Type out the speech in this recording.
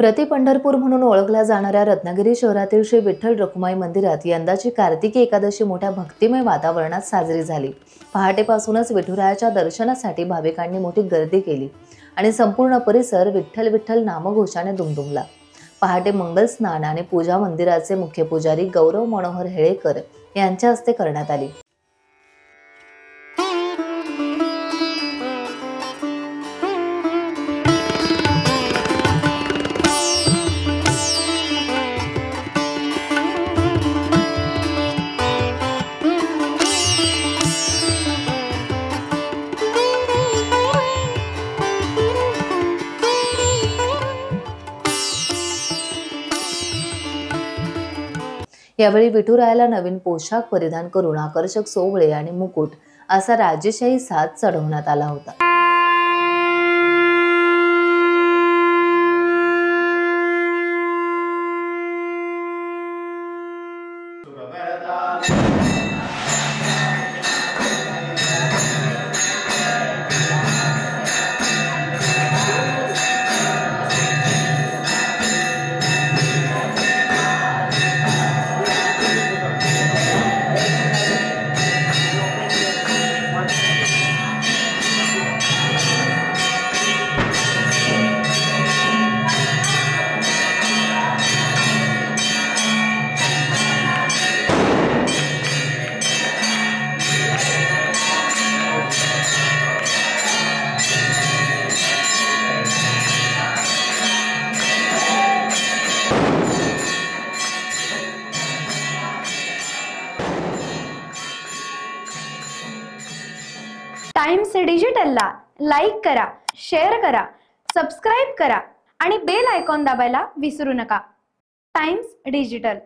प्रति पंढरपूर म्हणून ओळखल्या जाणाऱ्या रत्नागिरी शहरातील श्री विठ्ठल रखुमाई मंदिरात यंदाची कार्तिकी एकादशी मोठ्या भक्तिमय वातावरणात साजरी झाली। पहाटेपासूनच विठुरायाच्या दर्शनासाठी भाविकांनी मोठी गर्दी केली आणि संपूर्ण परिसर विठ्ठल विठ्ठल नामघोषाने दुमदुमला। पहाटे मंगल स्नान आणि पूजा मंदिराचे मुख्य पुजारी गौरव मनोहर हेळेकर यांच्या हस्ते करण्यात आली। यावेळी विठुरायाला नवीन पोशाख परिधान करून आकर्षक सोवळे आणि मुकुट असा राजेशाही साज चढवण्यात आला होता। टाइम्स डिजिटलला लाईक करा, शेअर करा, सबस्क्राइब करा आणि बेल आयकॉन दाबायला विसरू नका। Times digital.